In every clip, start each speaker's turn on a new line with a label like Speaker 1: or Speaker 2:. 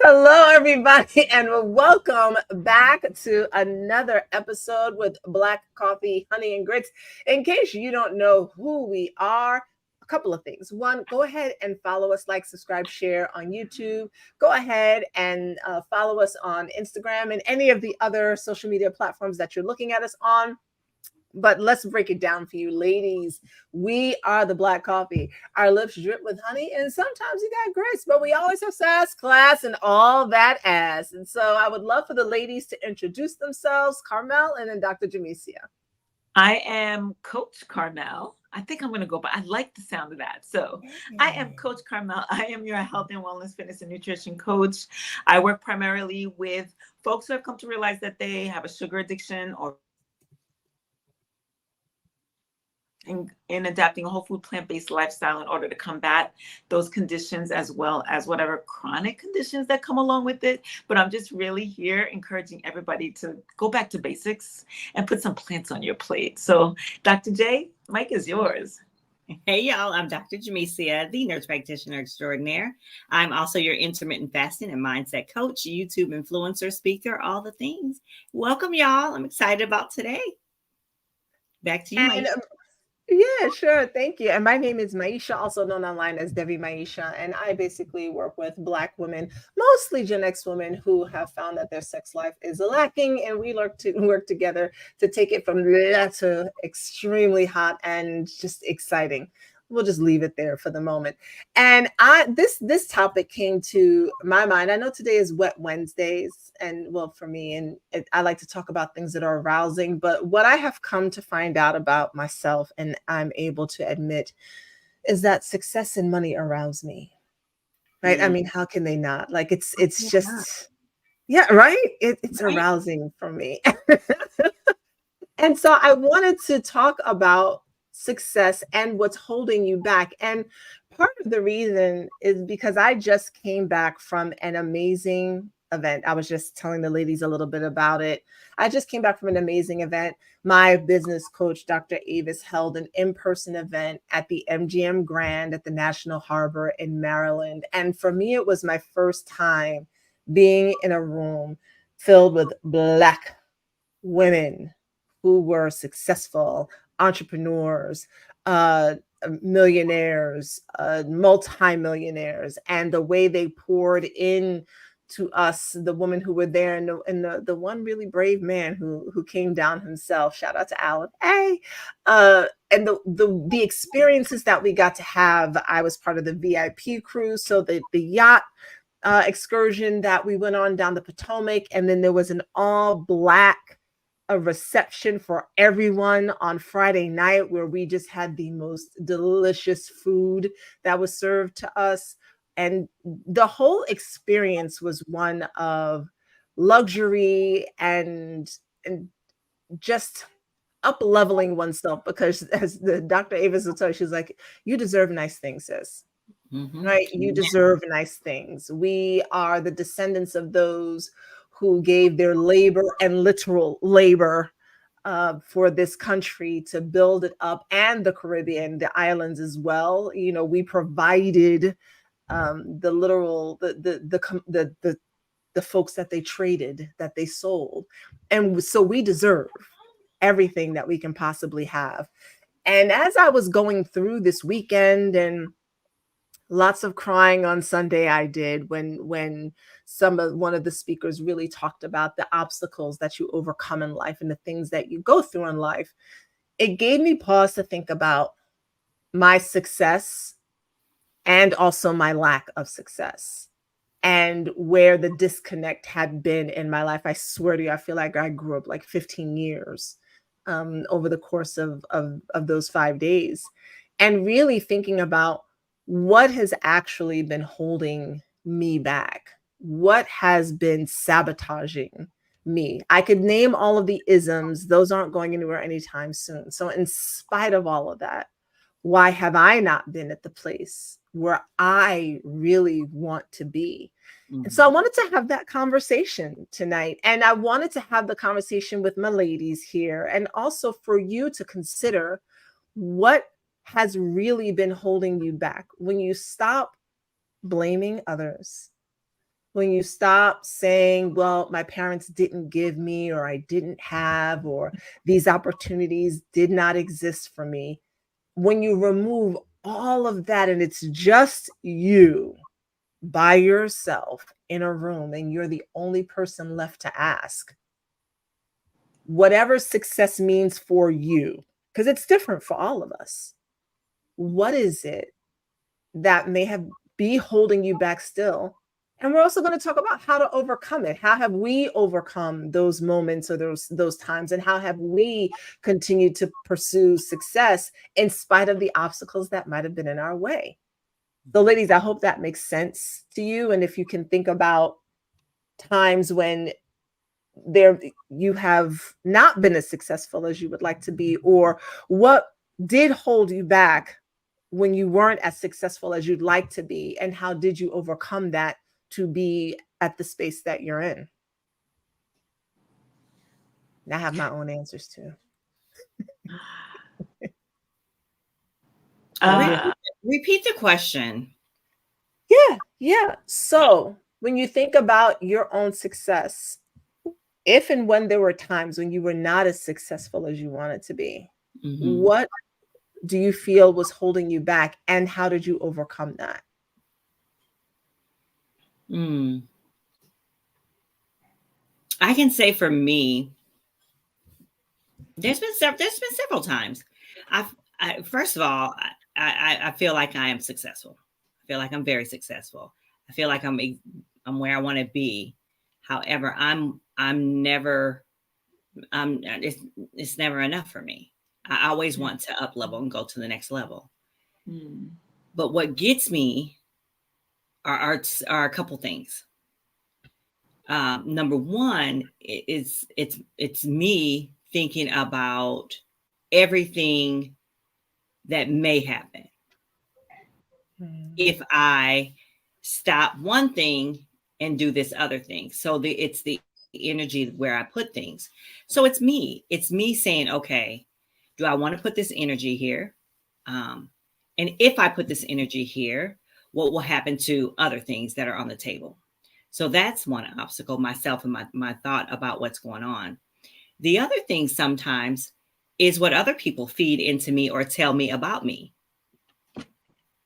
Speaker 1: Hello, everybody, and welcome back to another episode with Black Coffee, Honey, and Grits. In case you don't know who we are, a couple of things. One, go ahead and follow us, like, subscribe, share on YouTube. Go ahead and follow us on Instagram and any of the other social media platforms that you're looking at us on. But let's break it down for you, ladies. We are the Black Coffee. Our lips drip with honey, and sometimes you got grits, but we always have sass, class, and all that ass. And so I would love for the ladies to introduce themselves, Carmel, and then Dr. Jamesia.
Speaker 2: I am Coach Carmel. I think I'm going to go, but I like the sound of that. So I am Coach Carmel. I am your health and wellness, fitness, and nutrition coach. I work primarily with folks who have come to realize that they have a sugar addiction or in adapting a whole food plant-based lifestyle in order to combat those conditions as well as whatever chronic conditions that come along with it. But I'm just really here encouraging everybody to go back to basics and put some plants on your plate. So Dr. J, Mike is yours.
Speaker 3: Hey, y'all, I'm Dr. Jamesia, the nurse practitioner extraordinaire. I'm also your intermittent fasting and mindset coach, YouTube influencer, speaker, all the things. Welcome, y'all. I'm excited about today. Back to you, Mike.
Speaker 1: Yeah, sure. Thank you. And my name is Maisha, also known online as Devi Maisha. And I basically work with Black women, mostly Gen X women who have found that their sex life is lacking. And we work together to take it from that to extremely hot and just exciting. We'll just leave it there for the moment. And this topic came to my mind. I know today is Wet Wednesdays, and well, for me, and I like to talk about things that are arousing. But what I have come to find out about myself, and I'm able to admit, is that success and money arouse me. Right? I mean, how can they not? Like it's just yeah, right. It's
Speaker 3: Right.
Speaker 1: arousing for me. And so I wanted to talk about success and what's holding you back. And part of the reason is because I just came back from an amazing event. I was just telling the ladies a little bit about it. I just came back from an amazing event. My business coach, Dr. Avis, held an in-person event at the MGM Grand at the National Harbor in Maryland. And for me, it was my first time being in a room filled with Black women who were successful entrepreneurs, millionaires, multimillionaires, and the way they poured in to us, the women who were there, and the one really brave man who came down himself. Shout out to Alan. Hey, and the experiences that we got to have. I was part of the VIP cruise, so the yacht excursion that we went on down the Potomac, and then there was an all Black a reception for everyone on Friday night where we just had the most delicious food that was served to us. And the whole experience was one of luxury and just up leveling oneself, because as the Dr. Avis will tell you, she's like, you deserve nice things, sis. Right? You deserve nice things. We are the descendants of those who gave their labor and literal labor for this country to build it up, and the Caribbean, the islands as well. You know, we provided the literal the folks that they traded, that they sold, and so we deserve everything that we can possibly have. And as I was going through this weekend, and lots of crying on Sunday I did when one of the speakers really talked about the obstacles that you overcome in life and the things that you go through in life. It gave me pause to think about my success and also my lack of success, and where the disconnect had been in my life. I swear to you, I feel like I grew up like 15 years over the course of those 5 days, and really thinking about what has actually been holding me back, what has been sabotaging me. I could name all of the isms, those aren't going anywhere anytime soon. So, in spite of all of that, why have I not been at the place where I really want to be? And so I wanted to have that conversation tonight. And I wanted to have the conversation with my ladies here, and also for you to consider what has really been holding you back. When you stop blaming others, when you stop saying, well, my parents didn't give me, or I didn't have, or these opportunities did not exist for me, when you remove all of that and it's just you by yourself in a room and you're the only person left to ask, whatever success means for you, because it's different for all of us, what is it that may have be holding you back still? And we're also going to talk about how to overcome it. How have we overcome those moments or those times, and how have we continued to pursue success in spite of the obstacles that might have been in our way? So ladies, I hope that makes sense to you. And if you can think about times when there you have not been as successful as you would like to be, or what did hold you back when you weren't as successful as you'd like to be, and how did you overcome that to be at the space that you're in? And I have my own answers too.
Speaker 3: Repeat the question.
Speaker 1: Yeah. So when you think about your own success, if and when there were times when you were not as successful as you wanted to be, what do you feel was holding you back, and how did you overcome that?
Speaker 3: I can say for me, there's been several times. First of all, I feel like I am successful. I feel like I'm very successful. I feel like I'm where I want to be. However, it's never enough for me. I always want to up level and go to the next level. But what gets me are a couple things. Number one is it's me thinking about everything that may happen if I stop one thing and do this other thing. So it's the energy where I put things. So it's me saying, okay, do I want to put this energy here? And if I put this energy here, what will happen to other things that are on the table? So that's one obstacle, myself and my thought about what's going on. The other thing sometimes is what other people feed into me or tell me about me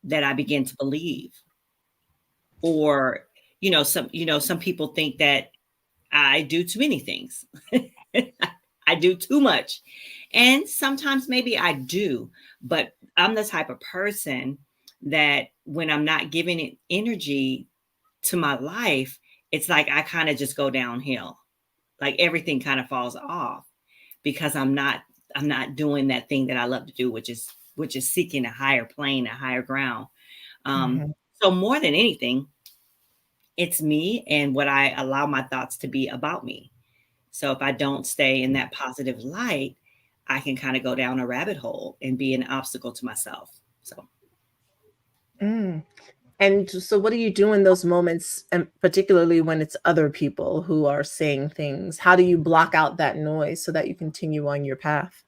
Speaker 3: that I begin to believe. Or, some people think that I do too many things. I do too much. And sometimes maybe I do, but I'm the type of person that when I'm not giving it energy to my life, it's like I kind of just go downhill. Like everything kind of falls off because I'm not doing that thing that I love to do, which is seeking a higher plane, a higher ground. So more than anything, it's me and what I allow my thoughts to be about me. So if I don't stay in that positive light, I can kind of go down a rabbit hole and be an obstacle to myself. So.
Speaker 1: And so what do you do in those moments, and particularly when it's other people who are saying things? How do you block out that noise so that you continue on your path?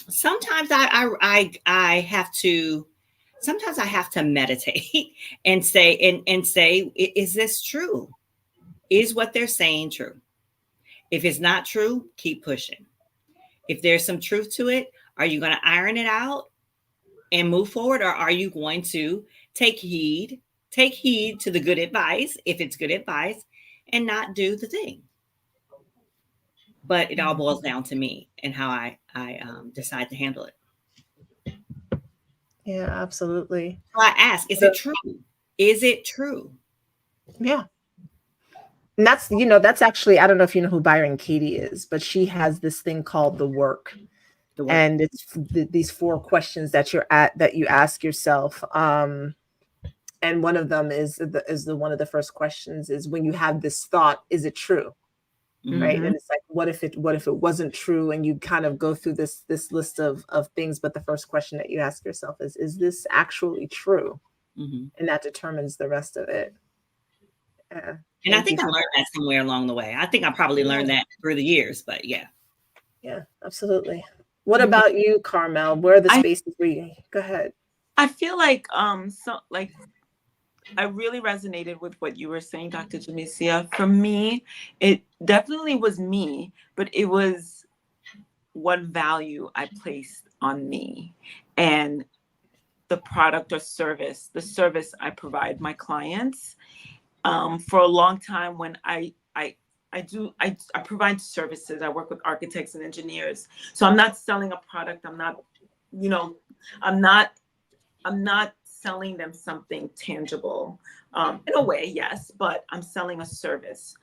Speaker 3: Sometimes I have to meditate and say, is this true? Is what they're saying true? If it's not true, keep pushing. If there's some truth to it, are you going to iron it out and move forward? Or are you going to take heed to the good advice, if it's good advice, and not do the thing? But it all boils down to me and how I decide to handle it.
Speaker 1: Yeah, absolutely.
Speaker 3: So I ask, is it true? Is it true?
Speaker 1: Yeah. And that's actually, I don't know if you know who Byron Katie is, but she has this thing called the work. And it's these 4 questions that you ask yourself. And one of them is one of the first questions is, when you have this thought, is it true? Right. And it's like, what if it wasn't true? And you kind of go through this list of things. But the first question that you ask yourself is this actually true? And that determines the rest of it. Yeah.
Speaker 3: And I think I learned that somewhere along the way. I think I probably learned that through the years, but yeah.
Speaker 1: Yeah, absolutely. What about you, Carmel? Where are the spaces where you go ahead?
Speaker 2: I feel like I really resonated with what you were saying, Dr. Jamesia. For me, it definitely was me, but it was what value I placed on me and the product or service, the service I provide my clients. For a long time, when I provide services. I work with architects and engineers. So I'm not selling a product. I'm not, you know, I'm not I'm not selling them something tangible. In a way, yes, but I'm selling a service.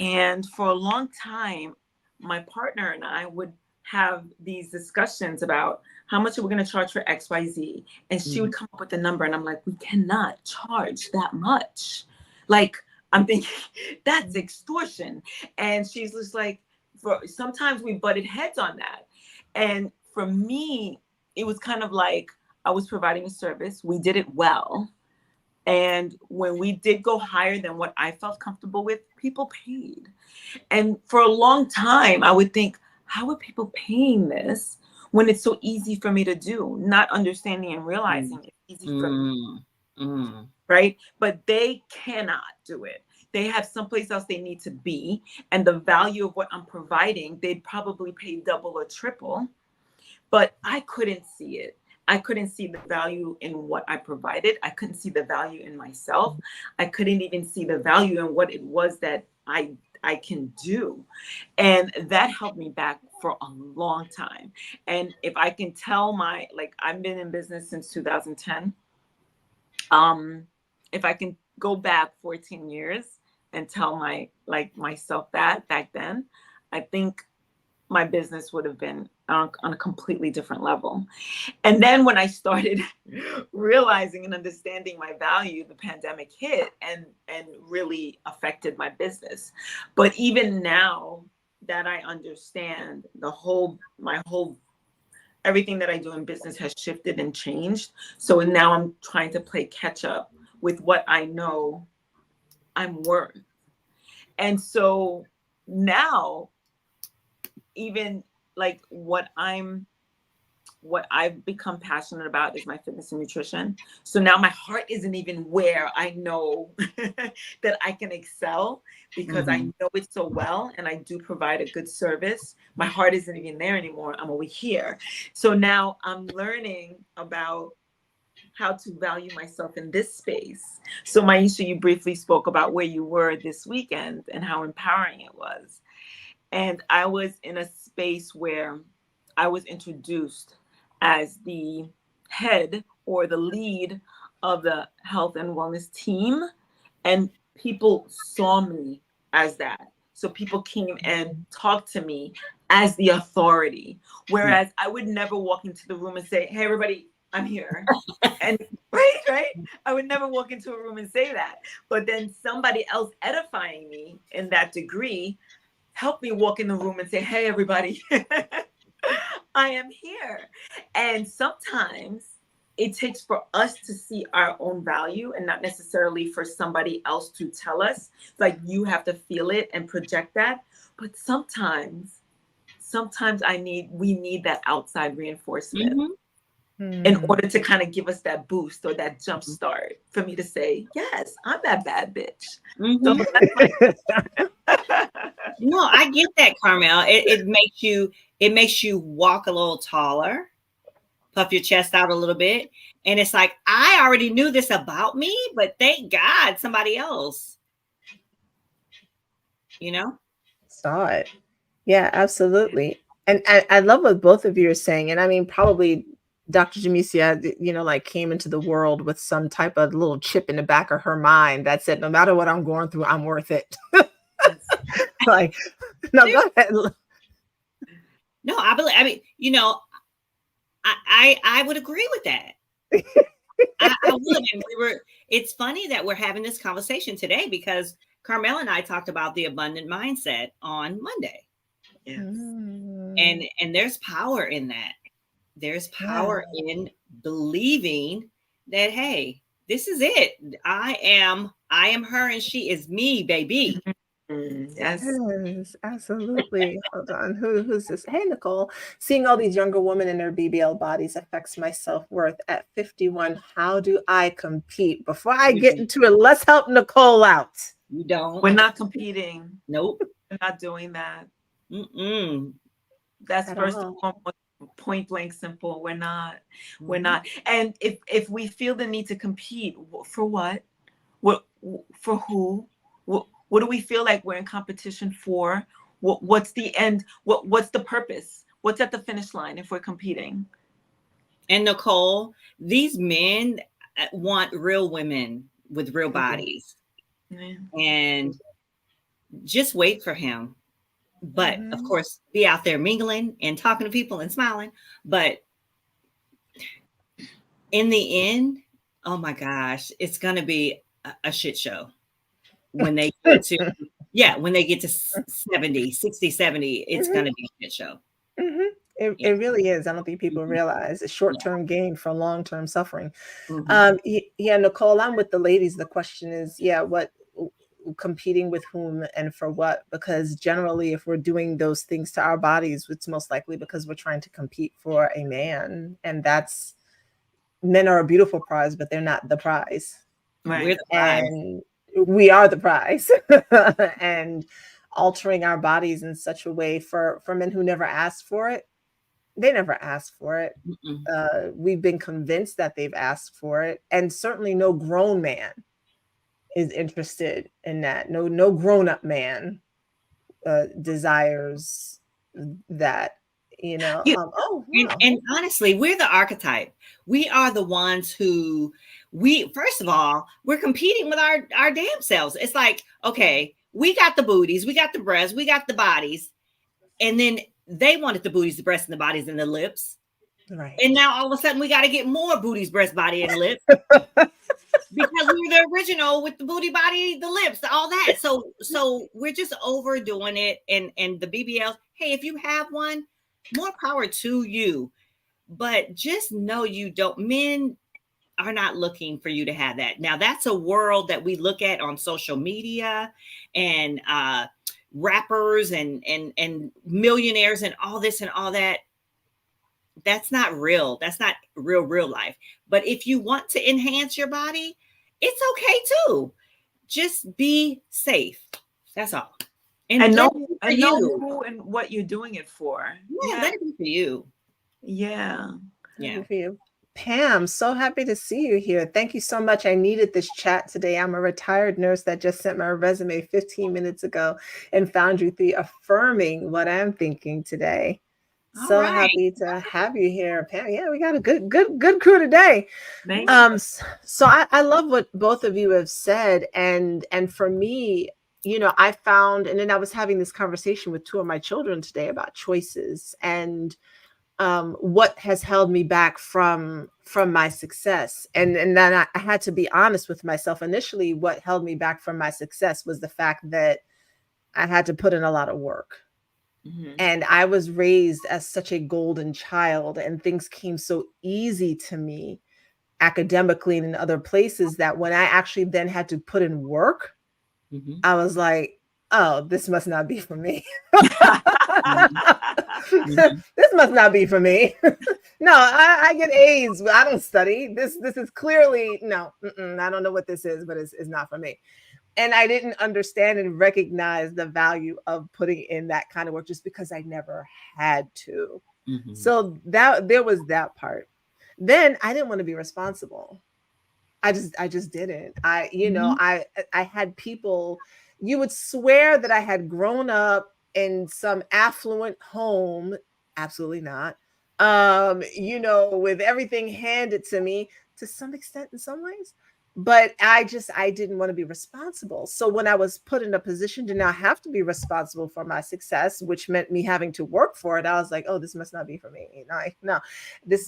Speaker 2: And for a long time, my partner and I would have these discussions about how much are we going to charge for XYZ. And she would come up with a number, and I'm like, we cannot charge that much. Like, I'm thinking, that's extortion. And she's just like, for sometimes we butted heads on that. And for me, it was kind of like I was providing a service. We did it well. And when we did go higher than what I felt comfortable with, people paid. And for a long time, I would think, how are people paying this when it's so easy for me to do? Not understanding and realizing it's easy for me, right? But they cannot do it. They have someplace else they need to be. And the value of what I'm providing, they'd probably pay double or triple. But I couldn't see it. I couldn't see the value in what I provided. I couldn't see the value in myself. I couldn't even see the value in what it was that I can do. And that held me back for a long time. And if I can tell I've been in business since 2010. If I can go back 14 years and tell myself that back then, I think my business would have been on a completely different level. And then when I started realizing and understanding my value, the pandemic hit and really affected my business. But even now that I understand everything that I do in business has shifted and changed. So now I'm trying to play catch up with what I know I'm worth. And so now, even like what I've become passionate about is my fitness and nutrition. So now my heart isn't even where I know that I can excel, because I know it so well and I do provide a good service. My heart isn't even there anymore. I'm over here. So now I'm learning about how to value myself in this space. So Maisha, you briefly spoke about where you were this weekend and how empowering it was. And I was in a space where I was introduced as the head or the lead of the health and wellness team. And people saw me as that. So people came and talked to me as the authority. Whereas I would never walk into the room and say, hey, everybody, I'm here. And right. I would never walk into a room and say that. But then somebody else edifying me in that degree help me walk in the room and say, hey, everybody, I am here. And sometimes it takes for us to see our own value and not necessarily for somebody else to tell us. It's like you have to feel it and project that. But sometimes we need that outside reinforcement in order to kind of give us that boost or that jump start for me to say, yes, I'm that bad bitch. So
Speaker 3: No, I get that, Carmel. It makes you walk a little taller, puff your chest out a little bit. And it's like, I already knew this about me, but thank God somebody else,
Speaker 1: saw it. Yeah, absolutely. And I love what both of you are saying. And I mean, probably Dr. Jamesia, like came into the world with some type of little chip in the back of her mind that said, no matter what I'm going through, I'm worth it. Like, no, go ahead.
Speaker 3: No, I would agree with that. I would. And it's funny that we're having this conversation today because Carmel and I talked about the abundant mindset on Monday.
Speaker 2: Yes.
Speaker 3: And there's power in that. There's power in believing that, hey, this is it. I am her and she is me, baby.
Speaker 2: Yes.
Speaker 1: Yes, absolutely. Hold on. Who's this? Hey, Nicole. Seeing all these younger women in their BBL bodies affects my self-worth at 51. How do I compete? Before I
Speaker 3: You
Speaker 1: get
Speaker 3: don't.
Speaker 1: into it, let's help Nicole out.
Speaker 3: You don't.
Speaker 2: We're not competing.
Speaker 3: Nope.
Speaker 2: We're not doing that.
Speaker 3: Mm-mm.
Speaker 2: That's
Speaker 1: At
Speaker 2: first and
Speaker 1: all.
Speaker 2: foremost, point blank simple. We're not. We're
Speaker 3: Mhm.
Speaker 2: not. And if we feel the need to compete, for what? What for who? What do we feel like we're in competition for? What's the end? What's the purpose? What's at the finish line if we're competing?
Speaker 3: And Nicole, these men want real women with real
Speaker 1: They do.
Speaker 3: bodies,
Speaker 2: Yeah.
Speaker 3: and just wait for him. But of
Speaker 1: Mhm.
Speaker 3: course, be out there mingling and talking to people and smiling. But in the end, oh my gosh, it's going to be a shit show when they get to, yeah, when they get to 70, 60, 70, it's
Speaker 1: Mhm.
Speaker 3: going to be a shit show.
Speaker 1: Mhm. It
Speaker 3: Yeah.
Speaker 1: really is. I don't think people
Speaker 3: Mhm.
Speaker 1: realize it's
Speaker 3: Yeah.
Speaker 1: short-term gain for long-term suffering.
Speaker 3: Mhm.
Speaker 1: Yeah, Nicole, I'm with the ladies. The question is, yeah, what competing with whom and for what? Because generally, if we're doing those things to our bodies, it's most likely because we're trying to compete for a man, and that's men are a beautiful prize, but they're not the prize,
Speaker 3: We're
Speaker 2: Right.
Speaker 3: the prize.
Speaker 1: and we are the prize. And altering our bodies in such a way for men who never asked for it, they never asked for it.
Speaker 3: Mm-mm.
Speaker 1: We've been convinced that they've asked for it, and certainly no grown man is interested in that. No grown up man desires that.
Speaker 3: You,
Speaker 1: Oh
Speaker 3: and,
Speaker 1: wow.
Speaker 3: and honestly, we're the archetype. We are the ones who first of all, we're competing with our damn selves. It's like, okay, we got the booties, we got the breasts, we got the bodies, and then they wanted the booties, the breasts, and the bodies and the lips.
Speaker 1: Right.
Speaker 3: And now all of a sudden we got to get more booties, breast, body, and lips because we were the original with the booty, body, the lips, all that. So we're just overdoing it. And the BBLs, hey, if you have one, more power to you. But just know you don't. Men are not looking for you to have that. Now that's a world that we look at on social media and rappers and millionaires and all this and all that. That's not real. That's not real life. But if you want to enhance your body, it's okay too. Just be safe. That's all. And
Speaker 2: And
Speaker 3: let
Speaker 2: know
Speaker 3: it be for
Speaker 2: and know
Speaker 3: you.
Speaker 2: who and what you're doing it for.
Speaker 3: Yeah,
Speaker 2: Yeah.
Speaker 3: let it be for you.
Speaker 2: Yeah.
Speaker 3: Yeah.
Speaker 1: Happy for you. Pam, so happy to see you here. Thank you so much. I needed this chat today. I'm a retired nurse that just sent my resume 15 minutes ago and found you three affirming what I'm thinking today.
Speaker 3: All
Speaker 1: So
Speaker 3: right.
Speaker 1: happy to have you here, Pam. Yeah, we got a good crew today.
Speaker 2: Thank you.
Speaker 1: So I love what both of you have said, and for me, I found, and then I was having this conversation with two of my children today about choices and what has held me back from my success, and then I had to be honest with myself. Initially, what held me back from my success was the fact that I had to put in a lot of work,
Speaker 2: Mhm.
Speaker 1: and I was raised as such a golden child, and things came so easy to me academically and in other places that when I actually then had to put in work,
Speaker 3: Mhm.
Speaker 1: I was like, oh, this must not be for me.
Speaker 3: Mhm. Mhm.
Speaker 1: This must not be for me. No, I get A's, but I don't study. This is clearly no. I don't know what this is, but it's not for me. And I didn't understand and recognize the value of putting in that kind of work just because I never had to.
Speaker 3: Mhm.
Speaker 1: So that there was that part. Then I didn't want to be responsible. I just didn't.
Speaker 3: Mhm.
Speaker 1: I had people, you would swear that I had grown up in some affluent home. Absolutely not. With everything handed to me to some extent in some ways. But I didn't want to be responsible. So when I was put in a position to now have to be responsible for my success, which meant me having to work for it, I was like, oh, this must not be for me. No,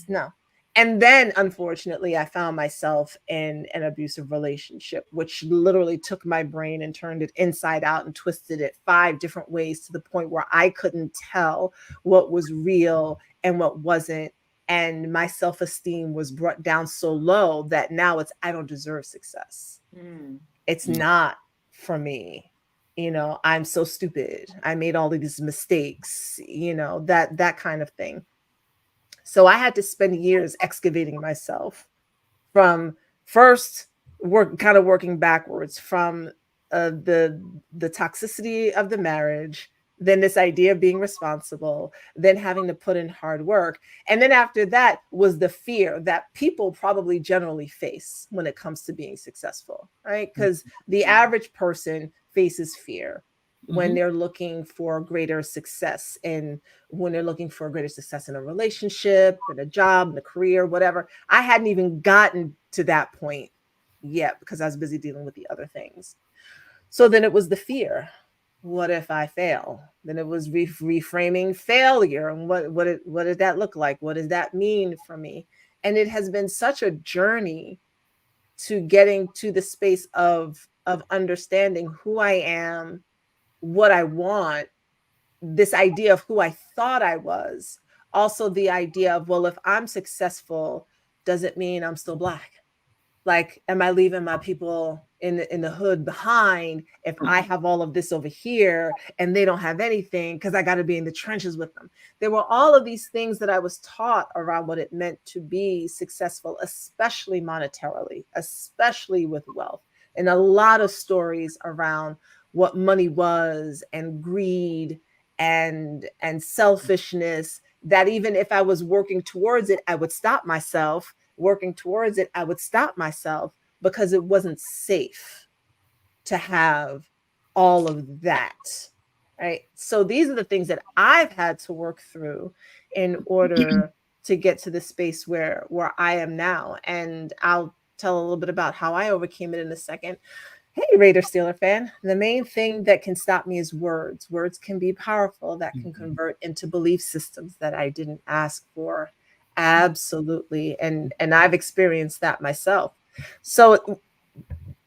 Speaker 1: no. And then, unfortunately, I found myself in an abusive relationship, which literally took my brain and turned it inside out and twisted it five different ways to the point where I couldn't tell what was real and what wasn't. And my self esteem was brought down so low that now I don't deserve success.
Speaker 2: Mm.
Speaker 1: It's
Speaker 3: Mhm.
Speaker 1: not for me. I'm so stupid. I made all of these mistakes, that kind of thing. So I had to spend years excavating myself from first working backwards from the toxicity of the marriage, then this idea of being responsible, then having to put in hard work, and then after that was the fear that people probably generally face when it comes to being successful, right? Because the average person faces fear when they're looking for greater success, and when they're looking for greater success in a relationship, in a job, in a career, whatever. I hadn't even gotten to that point yet because I was busy dealing with the other things. So then it was the fear. What if I fail? Then it was reframing failure, and what did that look like? What does that mean for me? And it has been such a journey to getting to the space of understanding who I am, what I want, this idea of who I thought I was. Also, the idea of, well, if I'm successful, does it mean I'm still Black? Like, am I leaving my people in the hood behind if I have all of this over here and they don't have anything because I got to be in the trenches with them? There were all of these things that I was taught around what it meant to be successful, especially monetarily, especially with wealth, and a lot of stories around what money was, and greed, and selfishness, that even if I was working towards it, I would stop myself. Working towards it, I would stop myself because it wasn't safe to have all of that. Right. So these are the things that I've had to work through in order to get to the space where I am now. And I'll tell a little bit about how I overcame it in a second. Hey, Raider Steeler fan. The main thing that can stop me is words. Words can be powerful, that can convert into belief systems that I didn't ask for. Absolutely. And I've experienced that myself. So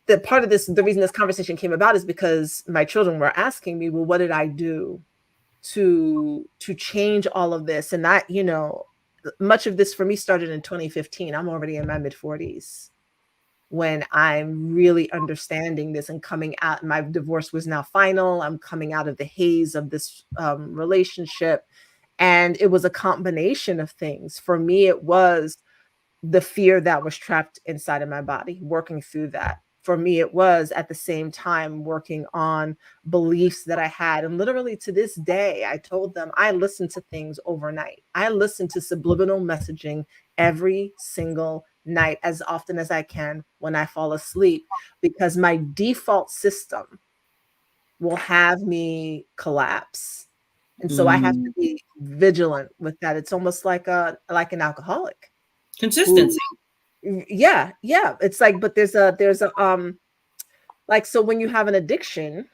Speaker 1: the part of this, the reason this conversation came about is because my children were asking me, well, what did I do to change all of this? And that, much of this for me started in 2015. I'm already in my mid 40s when I'm really understanding this and coming out. My divorce was now final. I'm coming out of the haze of this relationship. And it was a combination of things. For me, it was the fear that was trapped inside of my body, working through that. For me, it was at the same time working on beliefs that I had. And literally to this day, I told them I listen to things overnight. I listen to subliminal messaging every single night, as often as I can when I fall asleep, because my default system will have me collapse. And so I have to be vigilant with that. It's almost like an alcoholic.
Speaker 3: Consistency.
Speaker 1: Yeah. It's like, but there's a like, so when you have an addiction,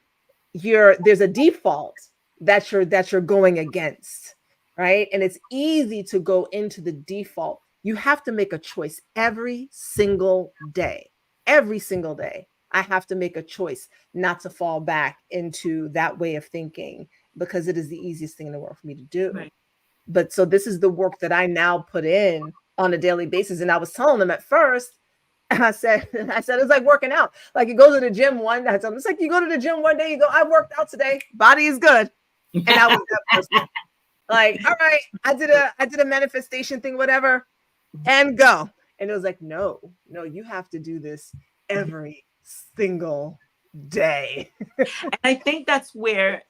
Speaker 1: there's a default that you're going against, right? And it's easy to go into the default. You have to make a choice every single day. Every single day, I have to make a choice not to fall back into that way of thinking, because it is the easiest thing in the world for me to do.
Speaker 2: Right.
Speaker 1: But so this is the work that I now put in on a daily basis. And I was telling them at first, I said, it's like working out. Like, you go to the gym one day. It's like you go to the gym one day, you go, I worked out today. Body is good. And I was that person. Like, all right, I did a manifestation thing, whatever, and go. And it was like, no, you have to do this every single day.
Speaker 2: And I think that's where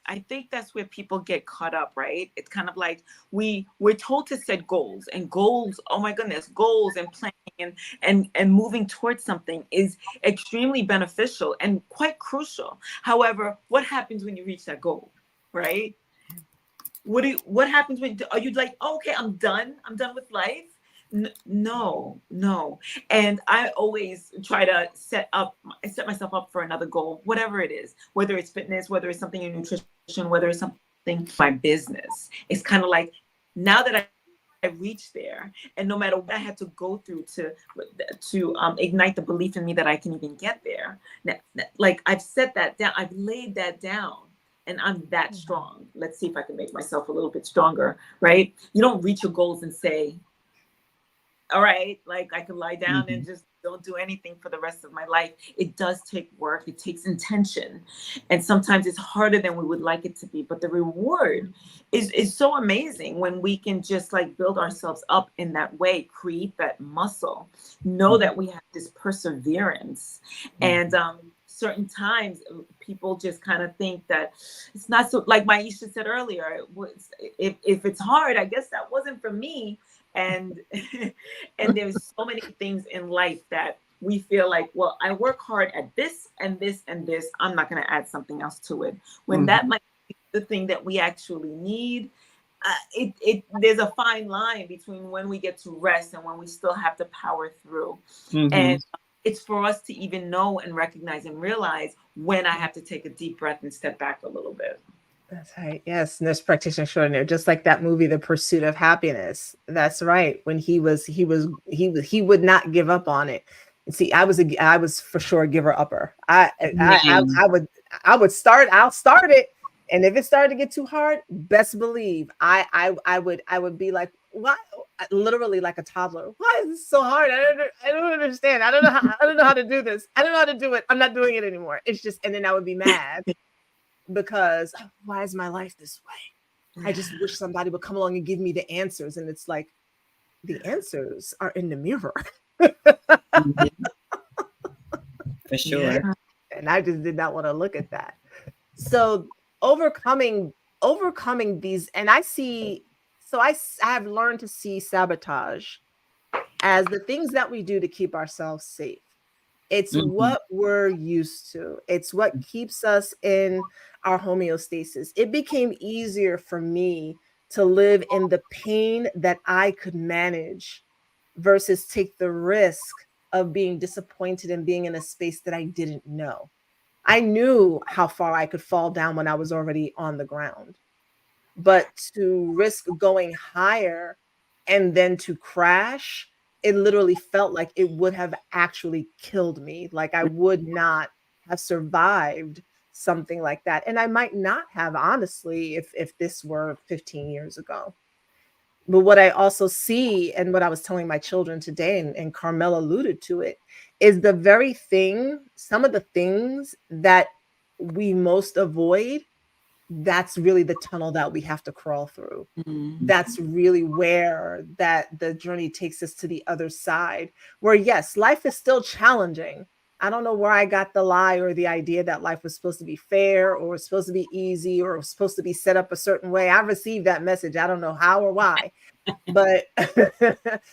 Speaker 2: people get caught up, right? It's kind of like we're told to set goals, and goals, oh my goodness, goals and planning and moving towards something is extremely beneficial and quite crucial. However, what happens when you reach that goal, right? What happens when, are you like, oh, okay, I'm done with life? No. And I always try to set myself up for another goal, whatever it is, whether it's fitness, whether it's something in nutrition, whether it's something my business. It's kind of like, now that I reached there, and no matter what I had to go through to ignite the belief in me that I can even get there, like, I've set that down, I've laid that down, and I'm that strong. Let's see if I can make myself a little bit stronger, right? You don't reach your goals and say, all right, like, I can lie down and just don't do anything for the rest of my life. It does take work. It takes intention. And sometimes it's harder than we would like it to be. But the reward is so amazing when we can just like build ourselves up in that way, create that muscle, know that we have this perseverance. And certain times people just kind of think that it's not so, like Maisha said earlier, if it's hard, I guess that wasn't for me. And and there's so many things in life that we feel like, well, I work hard at this and this and this, I'm not going to add something else to it, when that might be the thing that we actually need. There's a fine line between when we get to rest and when we still have to power through. And it's for us to even know and recognize and realize when I have to take a deep breath and step back a little bit.
Speaker 1: That's right. Yes, nurse practitioner extraordinaire. Just like that movie, The Pursuit of Happiness. That's right. When he would not give up on it. And see, I was for sure a giver upper. I'll start it, and if it started to get too hard, best believe I would be like, why? Literally like a toddler. Why is this so hard? I don't understand. I don't know how to do this. I don't know how to do it. I'm not doing it anymore. It's just, and then I would be mad. Because why is my life this way? I just wish somebody would come along and give me the answers. And it's like, the answers are in the mirror.
Speaker 3: For sure.
Speaker 1: Yeah. And I just did not want to look at that. So overcoming these, and I have learned to see sabotage as the things that we do to keep ourselves safe. It's what we're used to. It's what keeps us in our homeostasis. It became easier for me to live in the pain that I could manage versus take the risk of being disappointed and being in a space that I didn't know. I knew how far I could fall down when I was already on the ground. But to risk going higher and then to crash, it literally felt like it would have actually killed me. Like I would not have survived something like that. And I might not have, honestly, if this were 15 years ago. But what I also see, and what I was telling my children today, and Carmel alluded to it, is the very thing, some of the things that we most avoid, that's really the tunnel that we have to crawl through. That's really where that the journey takes us to the other side, where yes, life is still challenging. I don't know where I got the lie or the idea that life was supposed to be fair or was supposed to be easy or was supposed to be set up a certain way. I received that message. I don't know how or why, but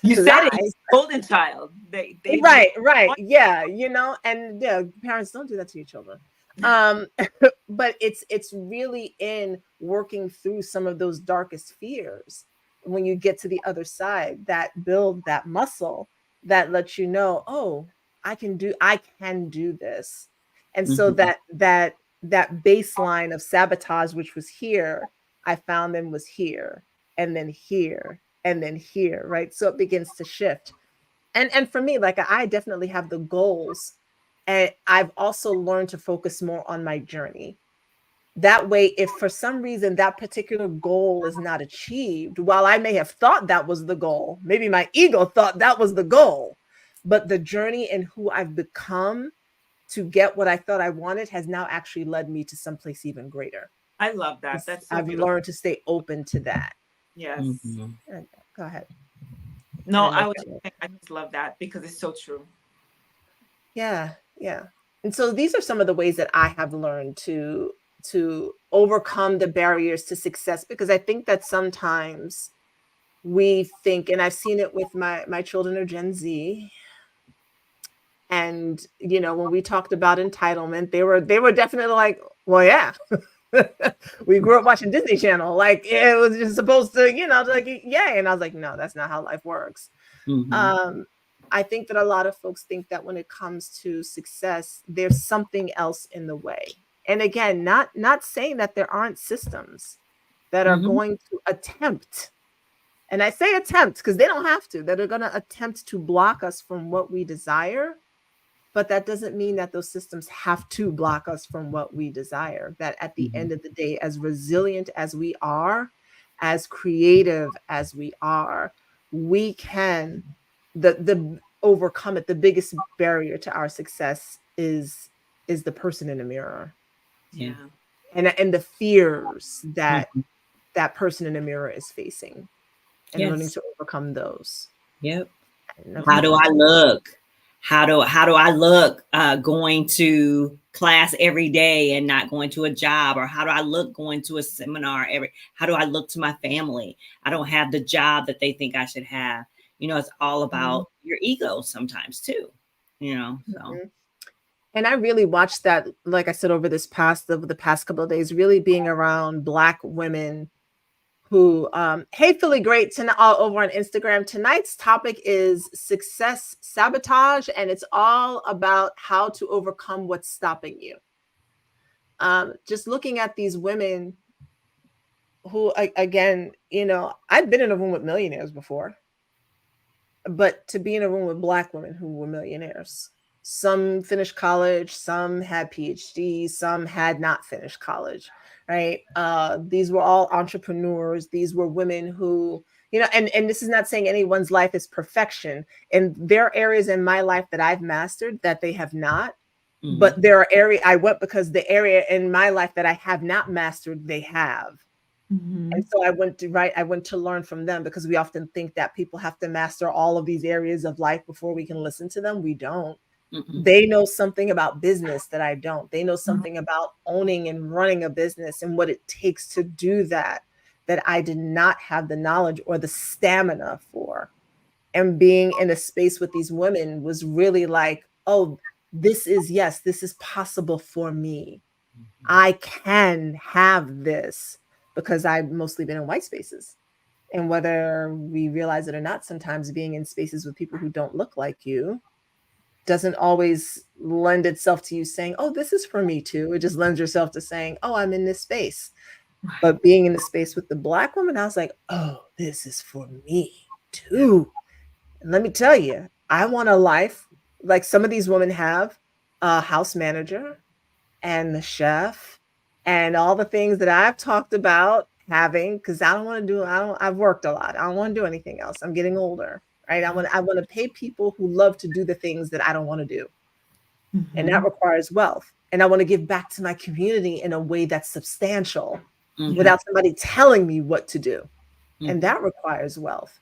Speaker 2: you said it, golden child. They
Speaker 1: right. Yeah. And yeah, parents, don't do that to your children. But it's really in working through some of those darkest fears when you get to the other side that build that muscle that lets you know, oh, I can do this. And so that baseline of sabotage, which was here, I found them was here, and then here, and then here, right? So it begins to shift. And for me, like I definitely have the goals. And I've also learned to focus more on my journey. That way, if for some reason that particular goal is not achieved, while I may have thought that was the goal, maybe my ego thought that was the goal, but the journey and who I've become to get what I thought I wanted has now actually led me to someplace even greater.
Speaker 2: I love that. That's so
Speaker 1: I've
Speaker 2: beautiful.
Speaker 1: learned to stay open to that.
Speaker 2: Yes.
Speaker 1: Go ahead.
Speaker 2: No, I just love that because it's so true.
Speaker 1: Yeah. And so these are some of the ways that I have learned to overcome the barriers to success, because I think that sometimes we think, and I've seen it with my children are Gen Z, and when we talked about entitlement, they were definitely like, well, yeah. We grew up watching Disney Channel, like it was just supposed to, like, yay. And I was like, no, that's not how life works. I think that a lot of folks think that when it comes to success, there's something else in the way. And again, not saying that there aren't systems that are going to attempt, and I say attempt because they don't have to, that are going to attempt to block us from what we desire. But that doesn't mean that those systems have to block us from what we desire. That at the end of the day, as resilient as we are, as creative as we are, we can, overcome it, the biggest barrier to our success is the person in the mirror,
Speaker 2: Yeah.
Speaker 1: and the fears that
Speaker 3: Mhm.
Speaker 1: that person in the mirror is facing, and learning
Speaker 3: Yes.
Speaker 1: to overcome those.
Speaker 3: Yep.
Speaker 1: And of
Speaker 3: How do I
Speaker 1: course,
Speaker 3: look? How do I look going to class every day and not going to a job? Or how do I look going to a seminar every? How do I look to my family? I don't have the job that they think I should have. It's all
Speaker 1: Mhm,
Speaker 3: about your ego sometimes too. So
Speaker 1: mhm. And I really watched that, like I said, over the past couple of days, really being around Black women who, hey, Philly Great, tonight, all over on Instagram. Tonight's topic is success sabotage, and it's all about how to overcome what's stopping you. Just looking at these women who, again, I've been in a room with millionaires before, but to be in a room with Black women who were millionaires. Some finished college, some had PhDs, some had not finished college, right? These were all entrepreneurs. These were women who, and this is not saying anyone's life is perfection. And there are areas in my life that I've mastered that they have not.
Speaker 3: mhm.
Speaker 1: But there are areas I went because the area in my life that I have not mastered, they have. And
Speaker 2: Mhm.
Speaker 1: so I went to learn from them, because we often think that people have to master all of these areas of life before we can listen to them. We don't.
Speaker 3: Mm-mm.
Speaker 1: They know something about business that I don't. They know something about owning and running a business and what it takes to do that I did not have the knowledge or the stamina for. And being in a space with these women was really like, oh, yes, this is possible for me. I can have this, because I've mostly been in white spaces. And whether we realize it or not, sometimes being in spaces with people who don't look like you doesn't always lend itself to you saying, oh, this is for me too. It just lends yourself to saying, oh, I'm in this space.
Speaker 2: Right.
Speaker 1: But being in the space with the Black woman, I was like, oh, this is for me too. And let me tell you, I want a life like some of these women have: a house manager and the chef and all the things that I've talked about having, because I've worked a lot. I don't want to do anything else. I'm getting older, right? I want to pay people who love to do the things that I don't want to do. And that
Speaker 2: Mhm.
Speaker 1: requires wealth. And I want to give back to my community in a way that's substantial
Speaker 3: Mhm.
Speaker 1: without somebody telling me what to do. And
Speaker 3: Mhm.
Speaker 1: that requires wealth.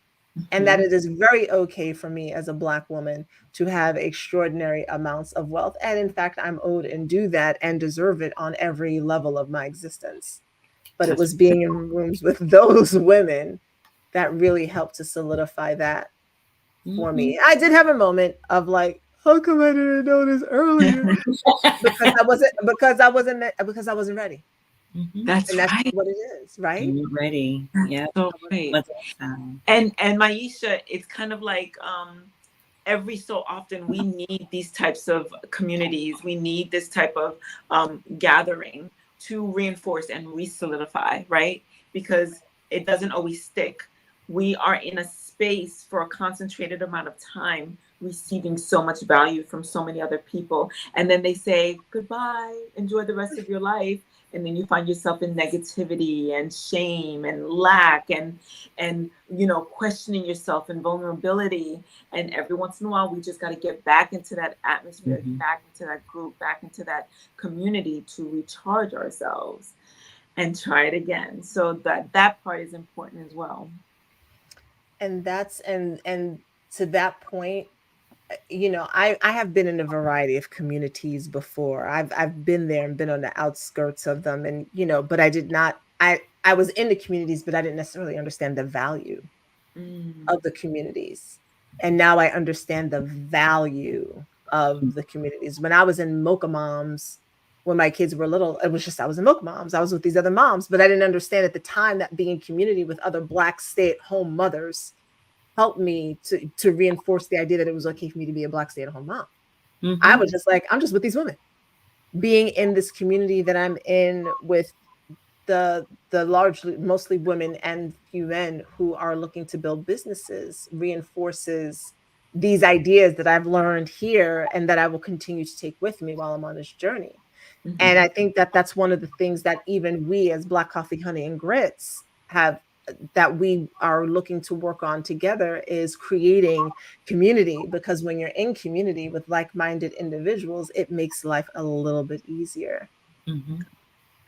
Speaker 1: And that
Speaker 2: Mhm.
Speaker 1: it is very okay for me as a Black woman to have extraordinary amounts of wealth. And in fact, I'm owed and do that and deserve it on every level of my existence. But it
Speaker 2: That's
Speaker 1: was being in rooms with those women that really helped to solidify that for
Speaker 3: Mhm.
Speaker 1: me. I did have a moment of like, how come I didn't know this earlier? Because I wasn't ready.
Speaker 3: Mhm.
Speaker 2: that's
Speaker 1: And that's
Speaker 2: right.
Speaker 1: what it is, right?
Speaker 3: You ready?
Speaker 2: That's
Speaker 3: Yep.
Speaker 2: so
Speaker 1: I wasn't
Speaker 2: right.
Speaker 3: What's
Speaker 1: ready.
Speaker 3: that sound?
Speaker 2: And Maisha, it's kind of like every so often we need these types of communities. We need this type of gathering to reinforce and re-solidify, right? Because it doesn't always stick. We are in a space for a concentrated amount of time, receiving so much value from so many other people, and then they say goodbye, enjoy the rest of your life, and then you find yourself in negativity and shame and lack and questioning yourself and vulnerability. And every once in a while we just got to get back into that atmosphere,
Speaker 3: Mhm.
Speaker 2: back into that group, back into that community to recharge ourselves and try it again. So that part is important as well.
Speaker 1: And and to that point, I have been in a variety of communities before. I've been there and been on the outskirts of them, and but I did not. I was in the communities, but I didn't necessarily understand the value
Speaker 2: Mm.
Speaker 1: of the communities. And now I understand the value of the communities. When I was in Mocha Moms, when my kids were little, it was just I was in Mocha Moms. I was with these other moms, but I didn't understand at the time that being in community with other Black stay-at-home mothers helped me to reinforce the idea that it was okay for me to be a Black stay-at-home mom. I
Speaker 3: Mhm.
Speaker 1: was just like, I'm just with these women. Being in this community that I'm in with the largely mostly women and few men who are looking to build businesses reinforces these ideas that I've learned here and that I will continue to take with me while I'm on this journey. And
Speaker 2: Mhm.
Speaker 1: I think that that's one of the things that even we as Black Coffee, Honey, and Grits have that we are looking to work on together is creating community, because when you're in community with like-minded individuals, it makes life a little bit easier.
Speaker 3: Mhm.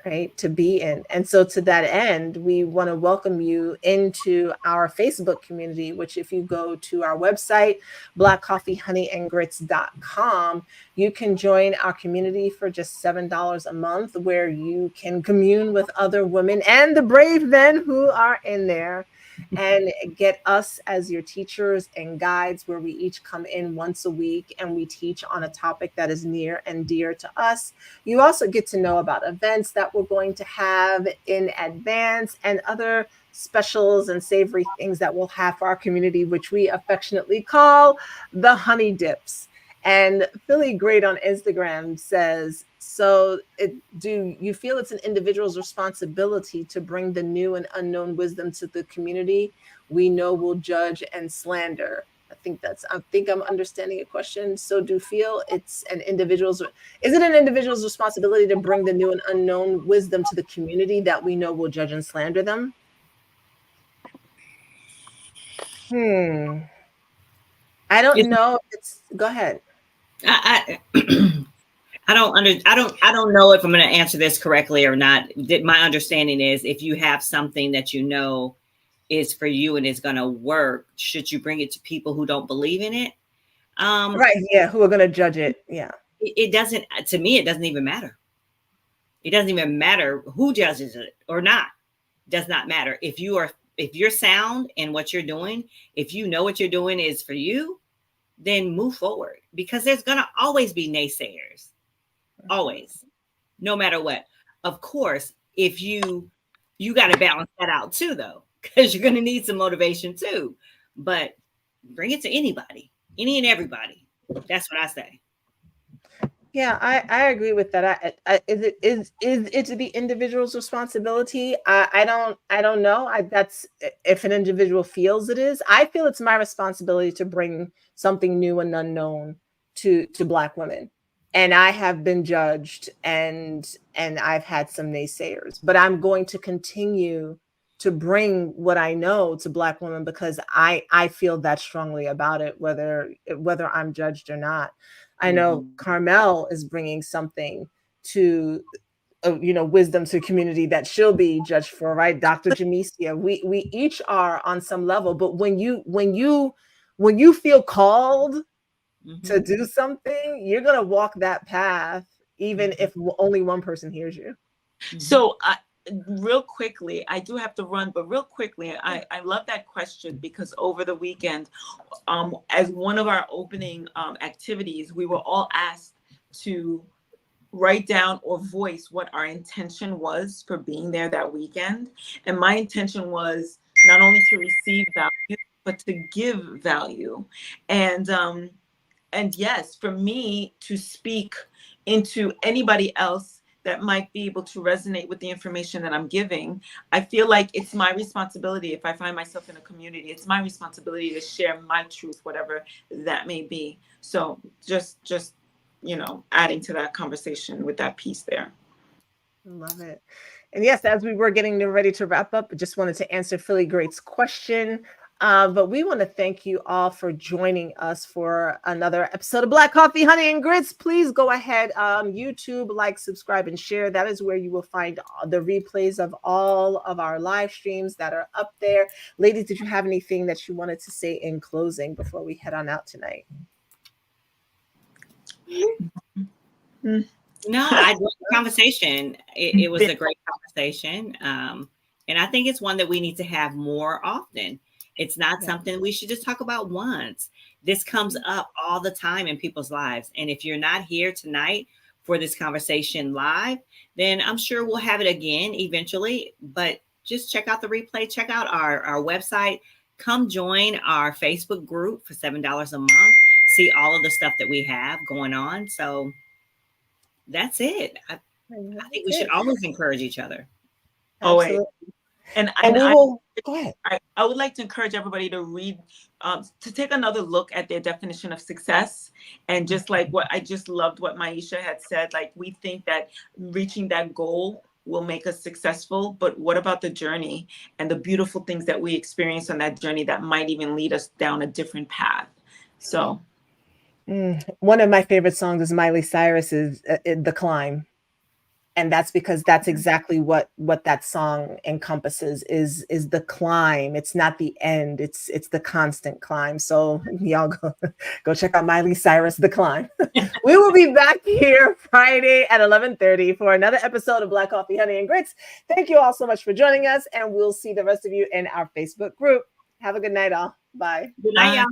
Speaker 1: Right, to be in. And so to that end, we want to welcome you into our Facebook community, which if you go to our website, blackcoffeehoneyandgrits.com, you can join our community for just $7 a month, where you can commune with other women and the brave men who are in there, and get us as your teachers and guides, where we each come in once a week and we teach on a topic that is near and dear to us. You also get to know about events that we're going to have in advance, and other specials and savory things that we'll have for our community, which we affectionately call the honey dips. And Philly Great on Instagram says, so do you feel it's an individual's responsibility to bring the new and unknown wisdom to the community we know will judge and slander? I think I'm understanding a question. So do you feel is it an individual's responsibility to bring the new and unknown wisdom to the community that we know will judge and slander them? I don't know. Go ahead.
Speaker 3: I, I don't know if I'm going to answer this correctly or not. My understanding is, if you have something that you know is for you and is going to work, should you bring it to people who don't believe in it?
Speaker 1: Right. Yeah. Who are going to judge it? Yeah.
Speaker 3: It doesn't, to me, it doesn't even matter. It doesn't even matter who judges it or not. It does not matter. If you're sound in what you're doing, if you know what you're doing is for you, then move forward, because there's going to always be naysayers. Always, no matter what. Of course, if you got to balance that out too, though, because you're going to need some motivation too. But bring it to anybody, any and everybody. That's what I say.
Speaker 1: Yeah, I agree with that. Is it the individual's responsibility? I don't know. That's if an individual feels it is. I feel it's my responsibility to bring something new and unknown to Black women. And I have been judged, and I've had some naysayers, but I'm going to continue to bring what I know to Black women, because I feel that strongly about it, whether I'm judged or not. I know Carmel is bringing something to, wisdom to community that she'll be judged for, right? Dr. Jamesia, we each are on some level, but when you feel called to do something, you're gonna walk that path, even if only one person hears you.
Speaker 2: So real quickly, I do have to run, but real quickly, I love that question, because over the weekend, as one of our opening activities, we were all asked to write down or voice what our intention was for being there that weekend. And my intention was not only to receive value, but to give value. And yes, for me to speak into anybody else that might be able to resonate with the information that I'm giving, I feel like it's my responsibility. If I find myself in a community, it's my responsibility to share my truth, whatever that may be. So just adding to that conversation with that piece there.
Speaker 1: Love it. And yes, as we were getting ready to wrap up, I just wanted to answer Philly Great's question. But we want to thank you all for joining us for another episode of Black Coffee, Honey, and Grits. Please go ahead, YouTube, like, subscribe, and share. That is where you will find the replays of all of our live streams that are up there. Ladies, did you have anything that you wanted to say in closing before we head on out tonight?
Speaker 3: No, I enjoyed the conversation. It was a great conversation. And I think it's one that we need to have more often. It's not something we should just talk about once. This comes up all the time in people's lives. And if you're not here tonight for this conversation live, then I'm sure we'll have it again eventually. But just check out the replay, check out our website, come join our Facebook group for $7 a month. See all of the stuff that we have going on. So that's it. I think we should always encourage each other.
Speaker 1: Absolutely.
Speaker 2: And
Speaker 1: we will go ahead.
Speaker 2: I would like to encourage everybody to read, to take another look at their definition of success. And just like what I just loved what Maisha had said, like we think that reaching that goal will make us successful, but what about the journey and the beautiful things that we experience on that journey that might even lead us down a different path? So
Speaker 1: One of my favorite songs is Miley Cyrus's The Climb. And that's because that's exactly what that song encompasses is the climb. It's not the end. It's the constant climb. So y'all go check out Miley Cyrus, The Climb. We will be back here Friday at 11:30 for another episode of Black Coffee, Honey, and Grits. Thank you all so much for joining us, and we'll see the rest of you in our Facebook group. Have a good night, all. Bye.
Speaker 3: Good night, y'all.